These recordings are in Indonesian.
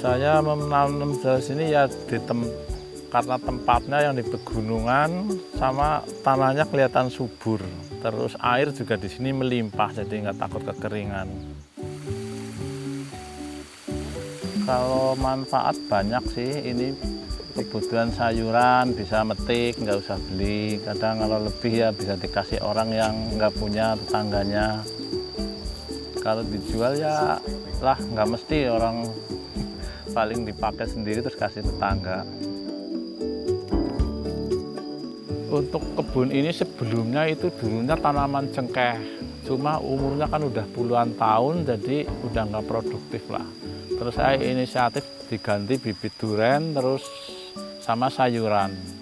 Saya menanam di sini ya karena tempatnya yang di pegunungan sama tanahnya kelihatan subur. Terus air juga di sini melimpah, jadi nggak takut kekeringan. Kalau manfaat banyak sih, ini kebutuhan sayuran bisa metik, nggak usah beli. Kadang kalau lebih ya bisa dikasih orang yang nggak punya, tetangganya. Kalau dijual ya lah nggak mesti orang, paling dipakai sendiri terus kasih tetangga. Untuk kebun ini sebelumnya itu dulunya tanaman cengkeh, cuma umurnya kan udah puluhan tahun, jadi udah nggak produktif lah. Terus saya inisiatif diganti bibit duren terus sama sayuran.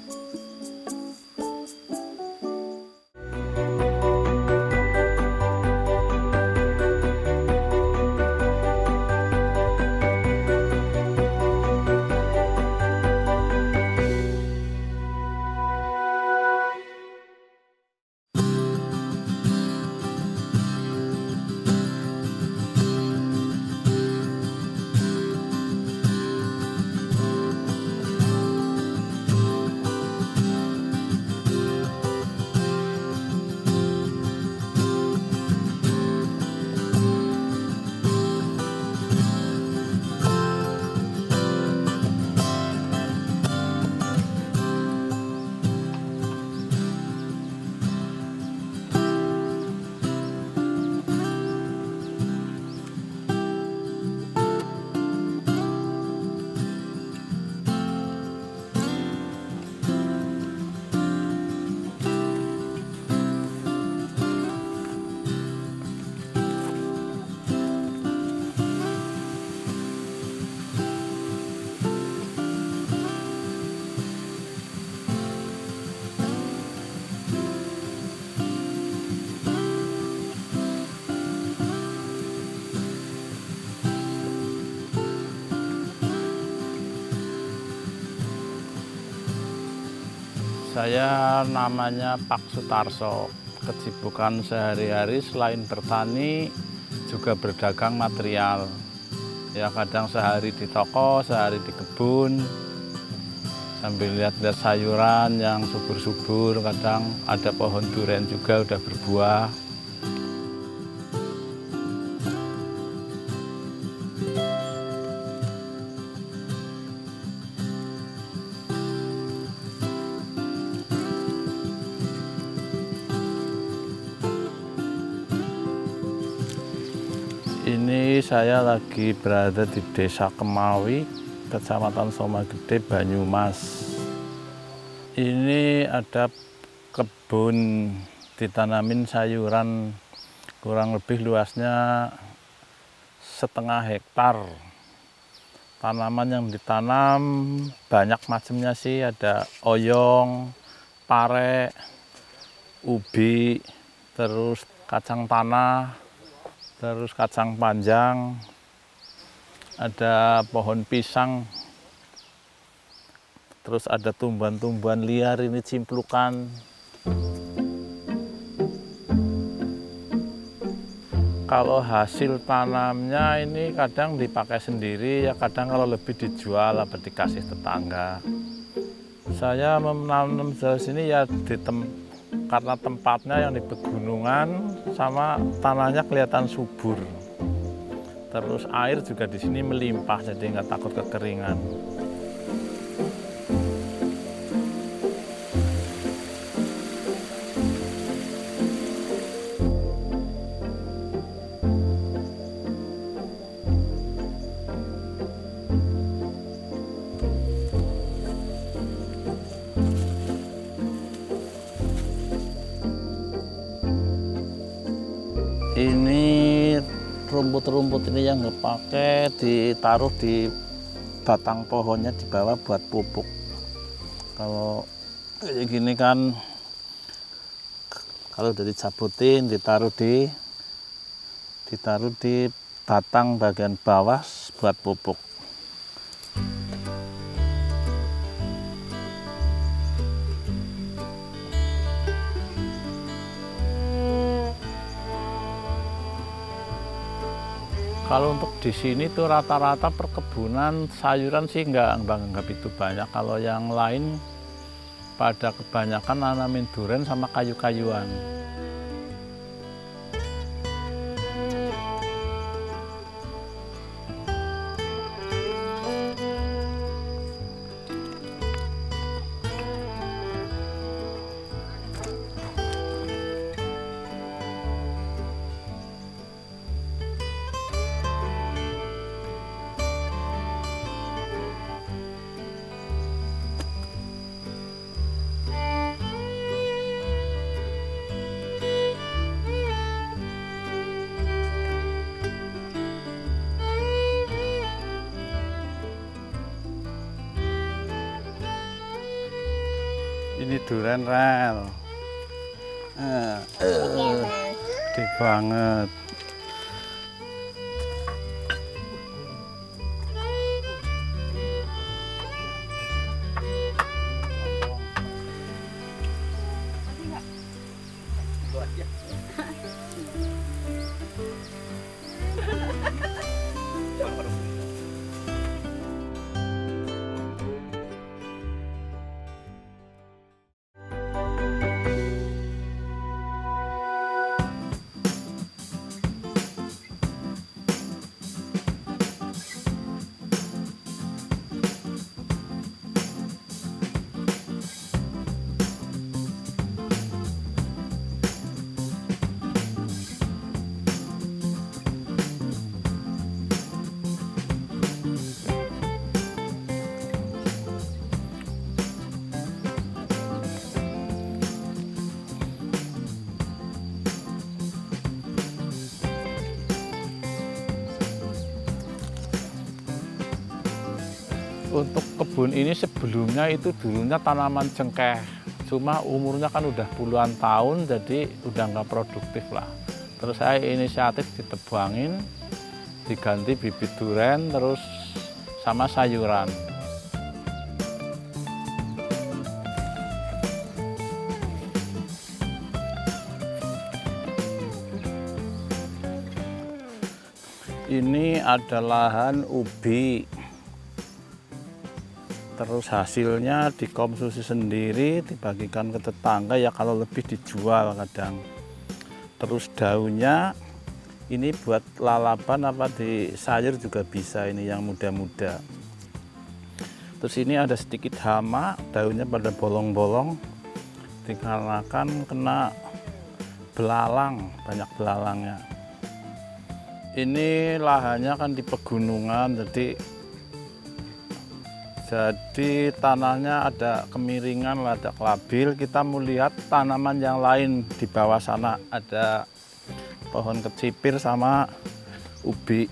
Saya namanya Pak Sutarso. Kesibukan sehari-hari selain bertani juga berdagang material. Ya kadang sehari di toko, sehari di kebun. Sambil lihat-lihat sayuran yang subur-subur, kadang ada pohon durian juga udah berbuah. Ini saya lagi berada di Desa Kemawi, Kecamatan Somagede, Banyumas. Ini ada kebun ditanamin sayuran, kurang lebih luasnya 1,5 hektar. Tanaman yang ditanam banyak macamnya sih, ada oyong, pare, ubi, terus kacang tanah, terus kacang panjang, ada pohon pisang, terus ada tumbuhan-tumbuhan liar, ini cimplukan. Kalau hasil tanamnya ini kadang dipakai sendiri, ya kadang kalau lebih dijual atau dikasih tetangga. Saya menanam di sini ya karena tempatnya yang di pegunungan sama tanahnya kelihatan subur. Terus air juga di sini melimpah, jadi nggak takut kekeringan. Ini rumput-rumput ini yang ngepakai ditaruh di batang pohonnya di bawah buat pupuk. Kalau kayak gini kan, kalau udah dicabutin ditaruh di batang bagian bawah buat pupuk. Kalau untuk di sini tuh rata-rata perkebunan sayuran sih nggak begitu banyak. Kalau yang lain pada kebanyakan nanamin duren sama kayu-kayuan. Ini duren rel, gede banget. Untuk kebun ini sebelumnya itu dulunya tanaman cengkeh, cuma umurnya kan udah puluhan tahun, jadi udah nggak produktif lah. Terus saya inisiatif ditebangin, diganti bibit duren, terus sama sayuran. Ini ada lahan ubi. Terus hasilnya dikonsumsi sendiri, dibagikan ke tetangga, ya kalau lebih dijual kadang. Terus daunnya ini buat lalapan apa di sayur juga bisa, ini yang muda-muda. Terus ini ada sedikit hama, daunnya pada bolong-bolong, dikarenakan kena belalang, banyak belalangnya. Ini lahannya kan di pegunungan, jadi tanahnya ada kemiringan, ada labil. Kita mau lihat tanaman yang lain di bawah sana. Ada pohon kecipir sama ubi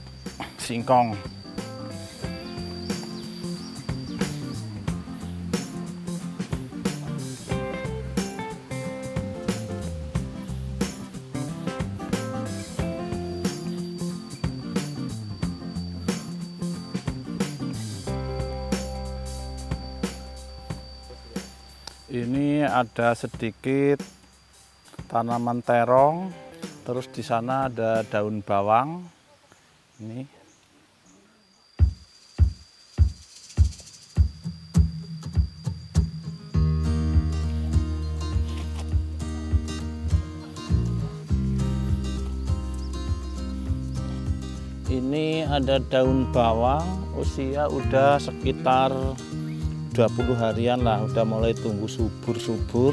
singkong. Ini ada sedikit tanaman terong, terus di sana ada daun bawang. Ini ada daun bawang, usia udah sekitar 20 harian lah, udah mulai tumbuh subur-subur.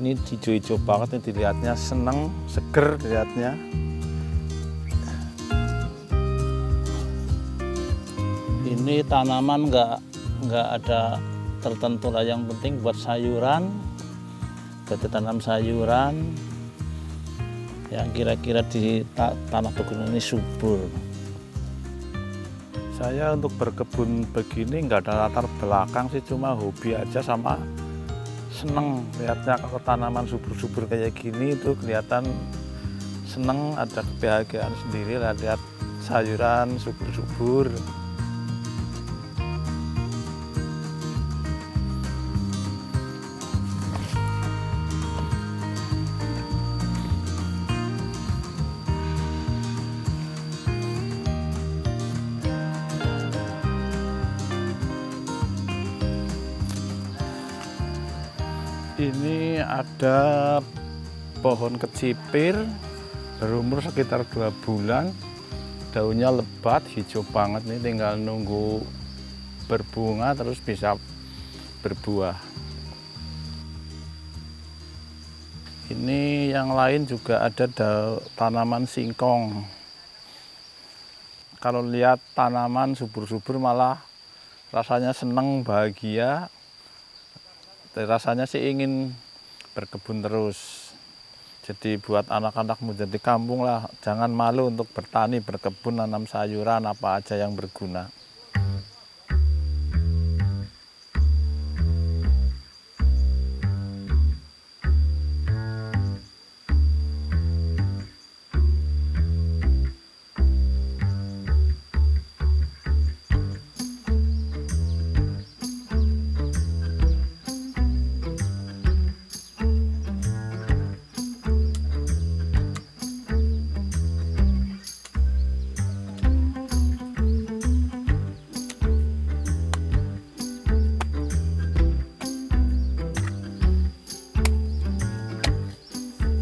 Ini hijau-hijau banget nih dilihatnya, seneng, seger dilihatnya. Ini tanaman nggak ada tertentu lah, yang penting buat sayuran, buat tanam sayuran yang kira-kira di tanah pegunungan ini subur. Saya untuk berkebun begini nggak ada latar belakang sih, cuma hobi aja sama seneng lihatnya. Kalau tanaman subur-subur kayak gini itu kelihatan seneng, ada kebahagiaan sendiri lah lihat sayuran subur-subur. ada pohon kecipir berumur sekitar 2 bulan, daunnya lebat, hijau banget nih, tinggal nunggu berbunga terus bisa berbuah. Ini yang lain juga ada tanaman singkong. Kalau lihat tanaman subur-subur malah rasanya seneng, bahagia. Rasanya sih ingin berkebun terus. Jadi buat anak-anak muda di kampung lah, jangan malu untuk bertani, berkebun, nanam sayuran apa aja yang berguna.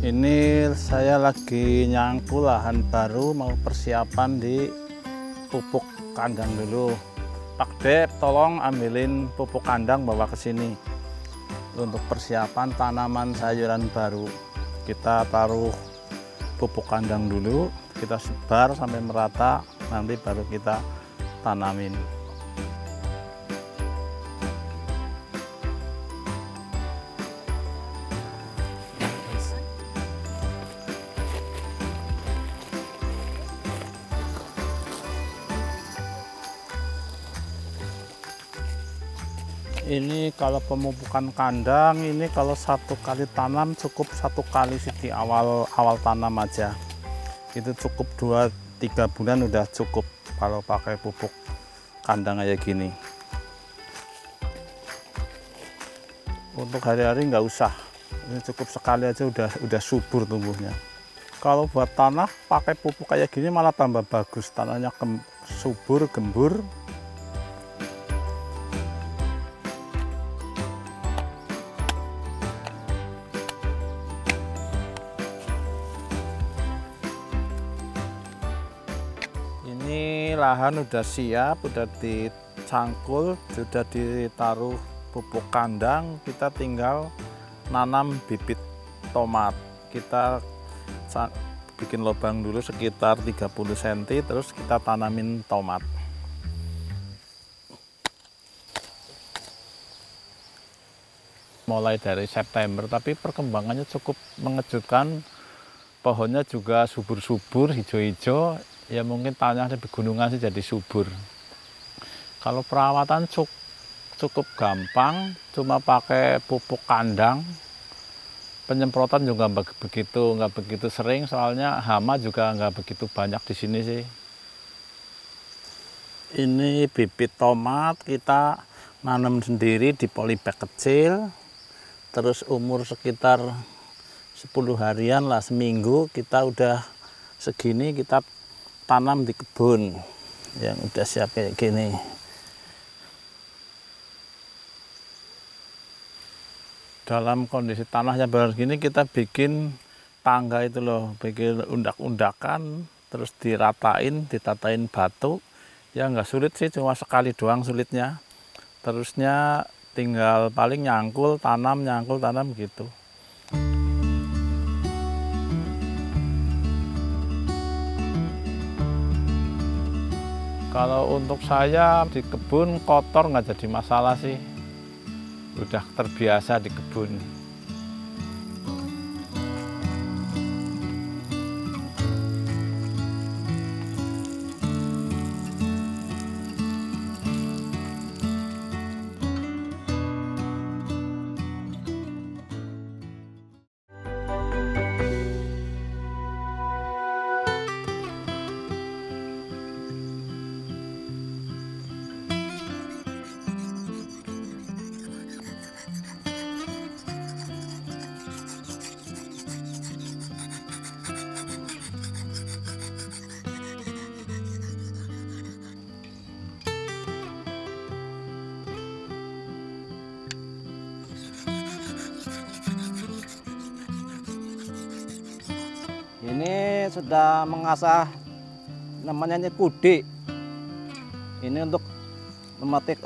Ini saya lagi nyangkul lahan baru, mau persiapan di pupuk kandang dulu. Pak Dep, tolong ambilin pupuk kandang bawa ke sini untuk persiapan tanaman sayuran baru. Kita taruh pupuk kandang dulu, kita sebar sampai merata, nanti baru kita tanamin. Ini kalau pemupukan kandang ini kalau 1 kali tanam cukup 1 kali sih di awal tanam aja. Itu cukup 2-3 bulan udah cukup kalau pakai pupuk kandang kayak gini. Untuk hari-hari nggak usah. Ini cukup sekali aja udah subur tumbuhnya. Kalau buat tanah pakai pupuk kayak gini malah tambah bagus, tanahnya subur, gembur. Ini lahan udah siap, udah dicangkul, sudah ditaruh pupuk kandang, kita tinggal nanam bibit tomat. Kita bikin lubang dulu sekitar 30 cm, terus kita tanamin tomat. Mulai dari September, tapi perkembangannya cukup mengejutkan. Pohonnya juga subur-subur, hijau-hijau. Ya mungkin tanah di pegunungan sih jadi subur. Kalau perawatan cukup gampang, cuma pakai pupuk kandang. Penyemprotan juga nggak begitu sering, soalnya hama juga nggak begitu banyak di sini sih. Ini bibit tomat kita nanam sendiri di polybag kecil, terus umur sekitar 10 harian lah, seminggu kita udah segini, kita tanam di kebun yang udah siap kayak gini. Dalam kondisi tanahnya baru gini kita bikin tangga itu loh, bikin undak-undakan, terus ditatain batu. Ya nggak sulit sih, cuma sekali doang sulitnya. Terusnya tinggal paling nyangkul tanam gitu. Kalau untuk saya di kebun kotor nggak jadi masalah sih. Udah terbiasa di kebun. Ini sudah mengasah namanya kude. Ini untuk memetik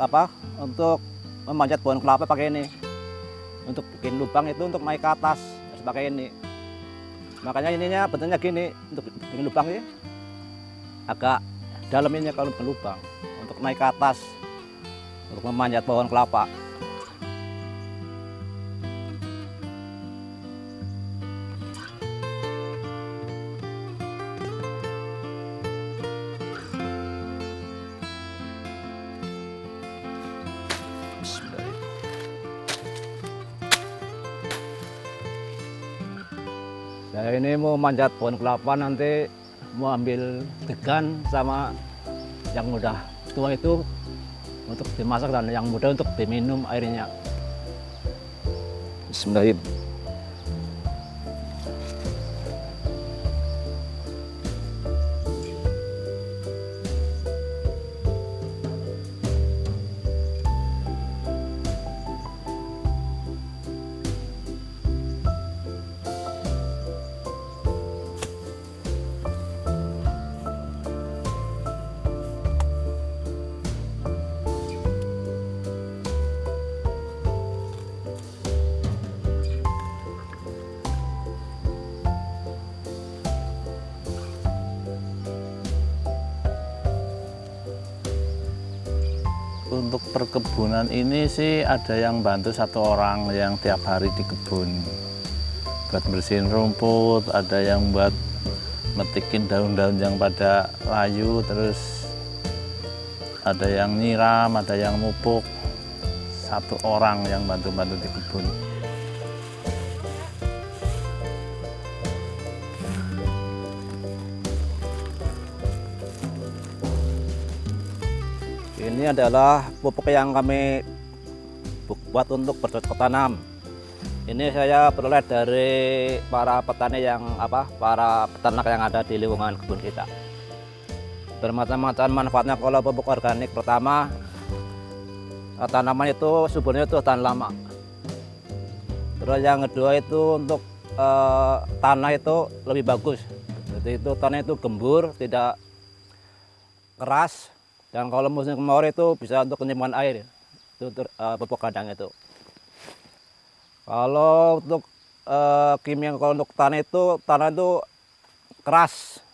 untuk memanjat pohon kelapa pakai ini. Untuk bikin lubang itu untuk naik ke atas harus pakai ini. Makanya ininya bentuknya gini, untuk bikin lubang ini agak dalam ini kalau bikin lubang untuk naik ke atas untuk memanjat pohon kelapa. Saya ini mau manjat pohon kelapa, nanti mau ambil degan sama yang mudah tua itu untuk dimasak dan yang muda untuk diminum airnya. Bismillahirrahmanirrahim. Untuk perkebunan ini sih ada yang bantu 1 orang yang tiap hari di kebun buat bersihin rumput, ada yang buat metikin daun-daun yang pada layu, terus ada yang nyiram, ada yang mupuk. 1 orang yang bantu-bantu di kebun. Ini adalah pupuk yang kami buat untuk bercocok tanam. Ini saya peroleh dari para petani para peternak yang ada di lingkungan kebun kita. Bermacam-macam manfaatnya kalau pupuk organik. Pertama, tanaman itu suburnya itu tahan lama. Terus yang kedua itu untuk tanah itu lebih bagus. Jadi itu tanah itu gembur, tidak keras. Dan kalau musim kemarau itu bisa untuk penyimpanan air, itu pupuk kandang itu. Kalau untuk kimia, kalau untuk tanah itu keras.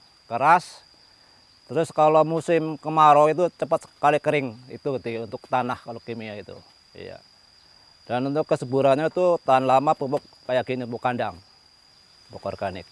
Terus kalau musim kemarau itu cepat sekali kering, itu untuk tanah kalau kimia itu. Iya. Dan untuk kesuburannya itu tahan lama, pupuk kayak gini, pupuk kandang, pupuk organik.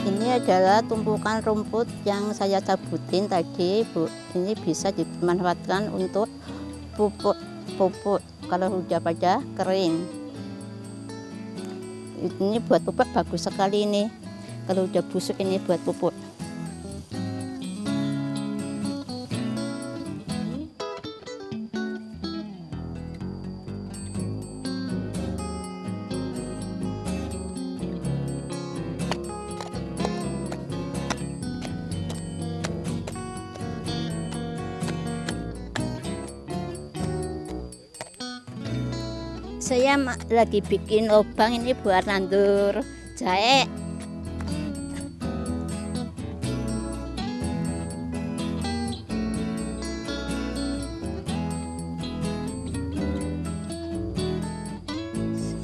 Ini adalah tumpukan rumput yang saya cabutin tadi, Bu. Ini bisa dimanfaatkan untuk pupuk kalau sudah pada kering. Ini buat pupuk bagus sekali ini. Kalau udah busuk ini buat pupuk. Saya lagi bikin lubang ini buat nandur jahe.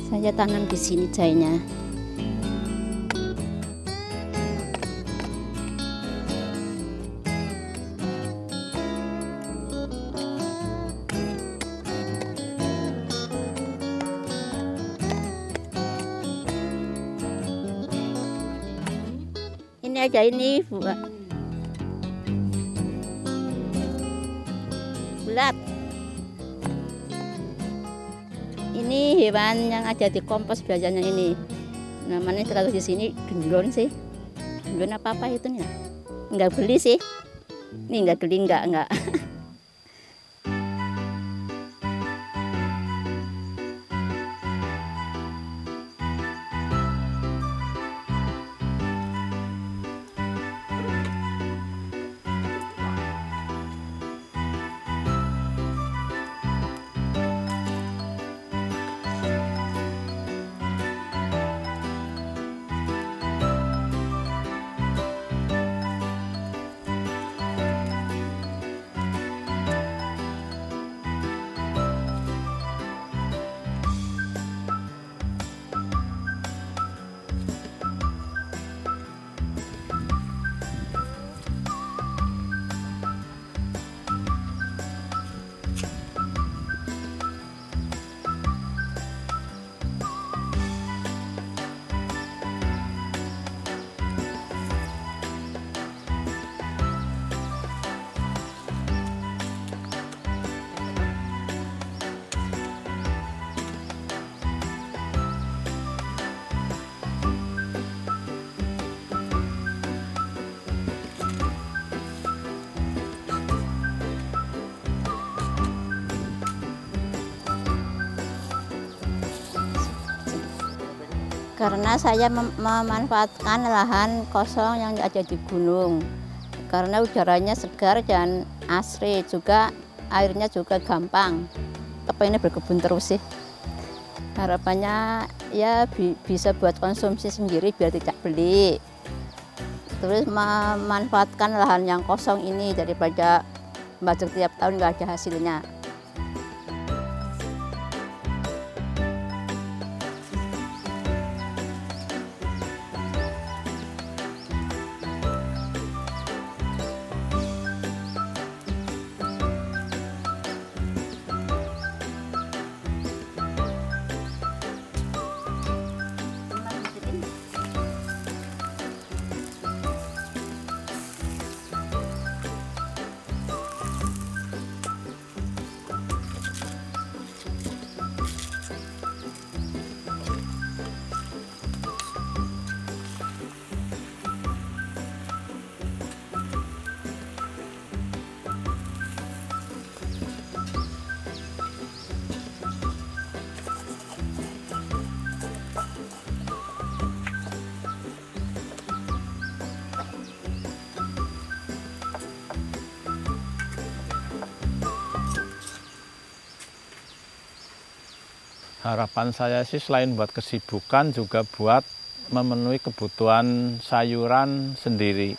Saya tanam di sini jahenya. Ini aja ini, Bu. bulat. Ini hewan yang ada di kompos biasanya ini. Namanya kalau di sini gendon sih. Gendon apa itu nih? Enggak beli sih. Ini enggak beli enggak. Karena saya memanfaatkan lahan kosong yang ada di gunung. Karena udaranya segar dan asri, juga airnya juga gampang. Kepengen berkebun terus sih. Harapannya ya bisa buat konsumsi sendiri biar tidak beli. Terus memanfaatkan lahan yang kosong ini daripada membajak tiap tahun nggak ada hasilnya. Harapan saya sih selain buat kesibukan juga buat memenuhi kebutuhan sayuran sendiri.